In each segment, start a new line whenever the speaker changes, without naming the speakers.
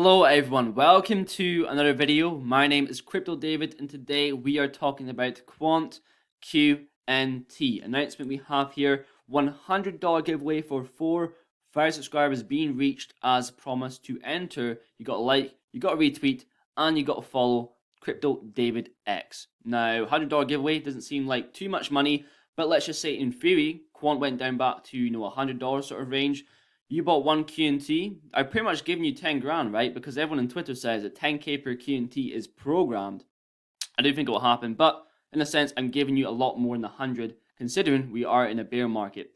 Hello everyone, welcome to another video. My name is Crypto David and today we are talking about Quant QNT. Announcement we have here, $100 giveaway for 4,000 subscribers being reached as promised. To enter, you got to like, you got to retweet, and you got to follow Crypto David X. Now, $100 giveaway doesn't seem like too much money, but let's just say in theory, Quant went down back to $100 sort of range. You bought one QNT. I've pretty much given you 10 grand, right? Because everyone on Twitter says that 10k per QNT is programmed. I do think it will happen, but in a sense, I'm giving you a lot more than 100, considering we are in a bear market.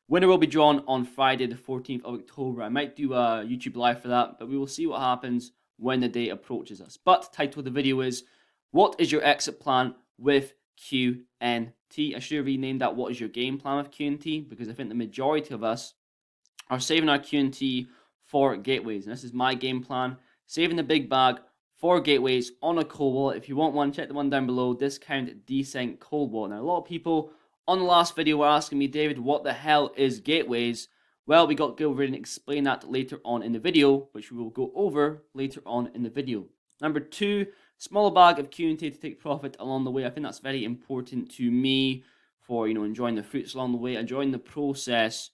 Winner will be drawn on Friday, the 14th of October. I might do a YouTube live for that, but we will see what happens when the day approaches us. But title of the video is, what is your exit plan with QNT? I should have renamed that, what is your game plan with QNT? Because I think the majority of us are saving our QNT for gateways. And this is my game plan. Saving the big bag for gateways on a cold wallet. If you want one, check the one down below. Discount Decent cold wallet. Now, a lot of people on the last video were asking me, David, what the hell is gateways? Well, we got to go over and explain that later on in the video, which we will go over later on in the video. Number two, smaller bag of QNT to take profit along the way. I think that's very important to me for, enjoying the fruits along the way, enjoying the process,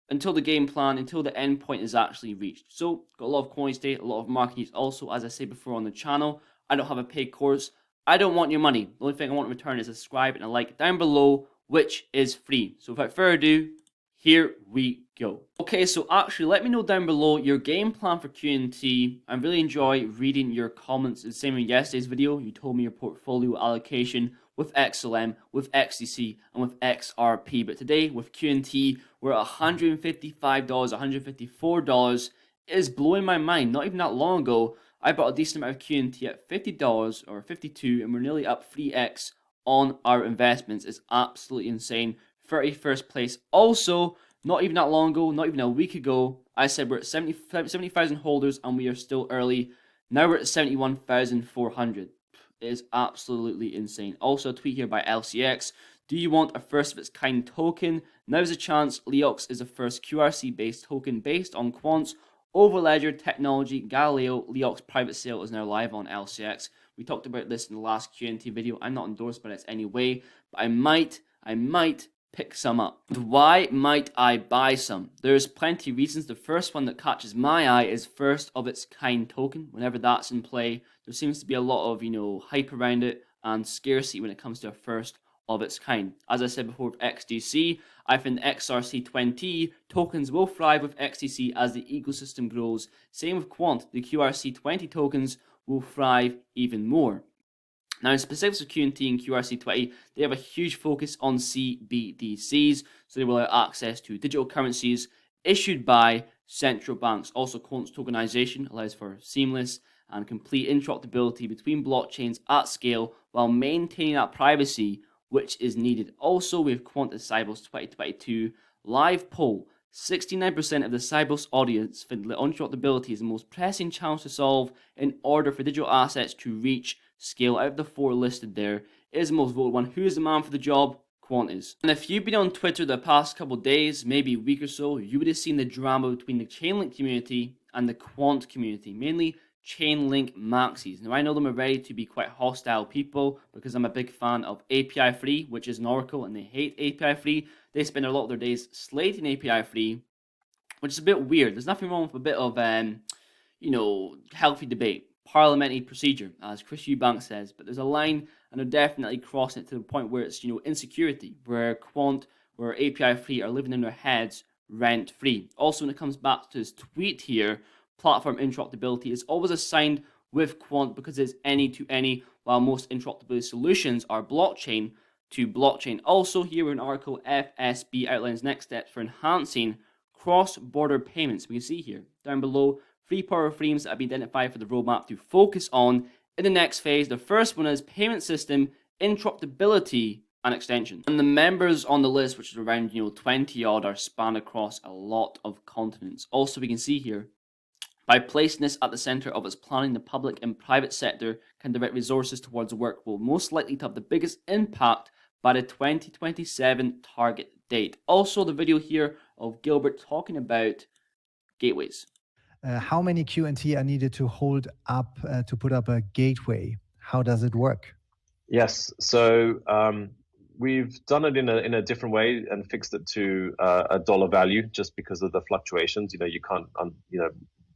until the game plan, until the end point is actually reached. So, got a lot of coins today, a lot of market news. Also, as I said before on the channel, I don't have a paid course. I don't want your money. The only thing I want in return is a subscribe and a like down below, which is free. So without further ado, here we go. Okay, so actually, let me know down below your game plan for QNT. I really enjoy reading your comments. The same in yesterday's video, you told me your portfolio allocation with XLM, with XDC, and with XRP. But today, with QNT, we're at $155, $154. It is blowing my mind. Not even that long ago, I bought a decent amount of QNT at $50 or $52, and we're nearly up 3x on our investments. It's absolutely insane. 31st place. Also, not even that long ago, not even a week ago, I said we're at 70,000 holders, and we are still early. Now we're at 71,400. It is absolutely insane. Also, a tweet here by LCX. Do you want a first of its kind token? Now's a chance. Leox is the first QRC based token based on Quant's Overledger technology. Galileo Leox private sale is now live on LCX. We talked about this in the last QNT video. I'm not endorsed by this anyway, but I might pick some up. Why might I buy some? There's plenty of reasons. The first one that catches my eye is first of its kind token. Whenever that's in play, there seems to be a lot of, hype around it and scarcity when it comes to a first of its kind. As I said before with XDC, I think XRC20 tokens will thrive with XDC as the ecosystem grows. Same with Quant, the QRC20 tokens will thrive even more. Now, in specifics of QNT and QRC20, they have a huge focus on CBDCs, so they will allow access to digital currencies issued by central banks. Also, Quant's tokenization allows for seamless and complete interoperability between blockchains at scale while maintaining that privacy which is needed. Also, we have Quant Cybos 2022 live poll. 69% of the Cybos audience think that interoperability is the most pressing challenge to solve in order for digital assets to reach scale. Out of the four listed there, it is the most voted one. Who is the man for the job? Quant is. And if you've been on Twitter the past couple days, maybe a week or so, you would have seen the drama between the Chainlink community and the Quant community, mainly Chainlink maxis. Now, I know them already to be quite hostile people because I'm a big fan of API free, which is an Oracle, and they hate API free. They spend a lot of their days slating API free, which is a bit weird. There's nothing wrong with a bit of, healthy debate, parliamentary procedure, as Chris Eubank says, but there's a line, and they're definitely crossing it to the point where it's, insecurity, where Quant, where API free are living in their heads rent free. Also, when it comes back to his tweet here, platform interoperability is always assigned with Quant because it's any to any, while most interoperability solutions are blockchain to blockchain. Also, here in article, FSB outlines next steps for enhancing cross-border payments. We can see here down below 3 power themes that have been identified for the roadmap to focus on in the next phase. The first one is payment system interoperability and extension. And the members on the list, which is around 20 odd, are spanned across a lot of continents. Also, we can see here, by placing this at the center of its planning, the public and private sector can direct resources towards work will most likely to have the biggest impact by the 2027 target date. Also, the video here of Gilbert talking about gateways.
how many QNT are needed to hold up, to put up a gateway? How does it work?
Yes, so we've done it in a different way and fixed it to a dollar value just because of the fluctuations. You can't,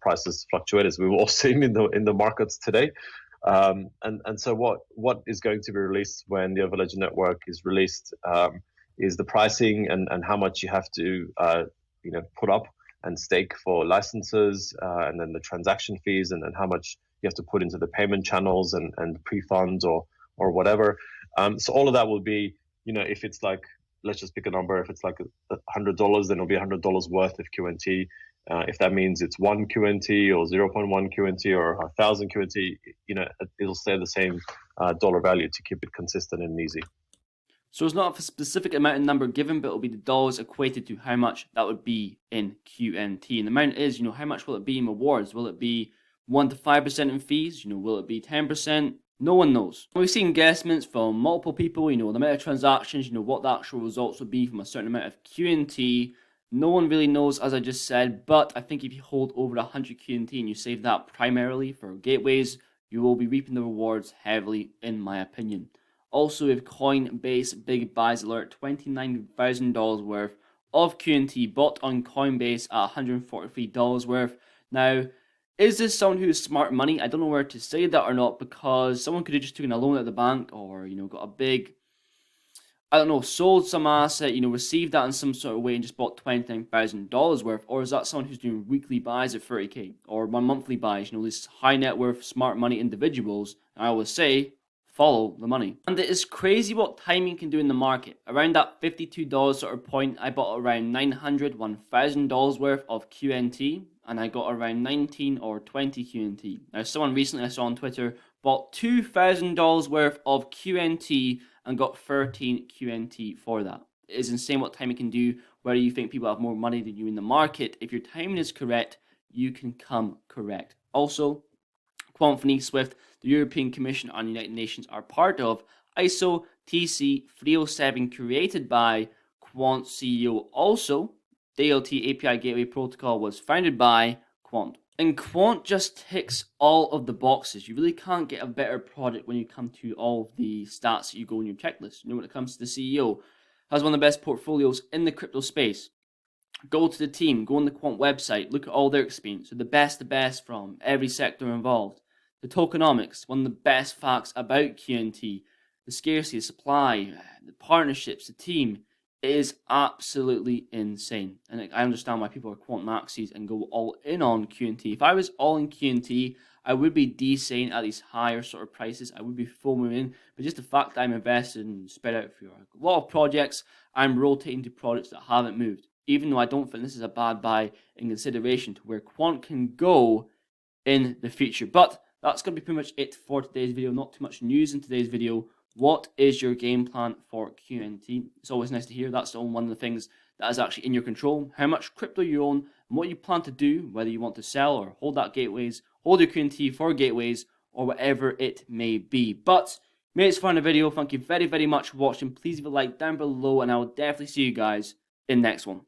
prices fluctuate, as we've all seen in the markets today. And so what is going to be released when the Overledger network is released is the pricing and how much you have to put up and stake for licenses, and then the transaction fees, and then how much you have to put into the payment channels and pre-funds or whatever. So all of that will be, if it's like, let's just pick a number. If it's like $100, then it'll be $100 worth of QNT. If that means it's 1 QNT or 0.1 QNT or 1,000 QNT, it'll stay the same dollar value to keep it consistent and easy.
So it's not a specific amount of number given, but it'll be the dollars equated to how much that would be in QNT. And the amount is, how much will it be in rewards? Will it be 1 to 5% in fees? Will it be 10%? No one knows. We've seen guesstimates from multiple people, the amount of transactions, what the actual results would be from a certain amount of QNT. No one really knows, as I just said, but I think if you hold over 100 QNT and you save that primarily for gateways, you will be reaping the rewards heavily, in my opinion. Also, with Coinbase Big Buys Alert, $29,000 worth of QNT bought on Coinbase at $143 worth. Now, is this someone who is smart money? I don't know where to say that or not, because someone could have just taken a loan at the bank or, got a big, sold some asset, received that in some sort of way and just bought $29,000 worth. Or is that someone who's doing weekly buys at 30K or monthly buys, these high net worth, smart money individuals? And I always say, follow the money. And it is crazy what timing can do in the market. Around that $52 sort of point, I bought around $900, $1,000 worth of QNT, and I got around 19 or 20 QNT. Now, someone recently I saw on Twitter bought $2,000 worth of QNT and got 13 QNT for that. It is insane what timing can do, whether you think people have more money than you in the market. If your timing is correct, you can come correct. Also, Quant, Swift, the European Commission and United Nations are part of ISO TC 307, created by Quant CEO. Also, DLT API Gateway Protocol was founded by Quant. And Quant just ticks all of the boxes. You really can't get a better product when you come to all of the stats that you go in your checklist. When it comes to the CEO, has one of the best portfolios in the crypto space. Go to the team, go on the Quant website, look at all their experience. They're the best from every sector involved. The tokenomics, one of the best facts about QNT, the scarcity, the supply, the partnerships, the team, it is absolutely insane. And I understand why people are Quant maxis and go all in on QNT. If I was all in QNT, I would be DCing at these higher sort of prices. I would be foaming in. But just the fact that I'm invested and spread out for a lot of projects, I'm rotating to products that haven't moved. Even though I don't think this is a bad buy in consideration to where Quant can go in the future. But that's going to be pretty much it for today's video. Not too much news in today's video. What is your game plan for QNT? It's always nice to hear. That's one of the things that is actually in your control. How much crypto you own and what you plan to do, whether you want to sell or hold that gateways, hold your QNT for gateways, or whatever it may be. But made it far in the video. Thank you very, very much for watching. Please leave a like down below, and I will definitely see you guys in the next one.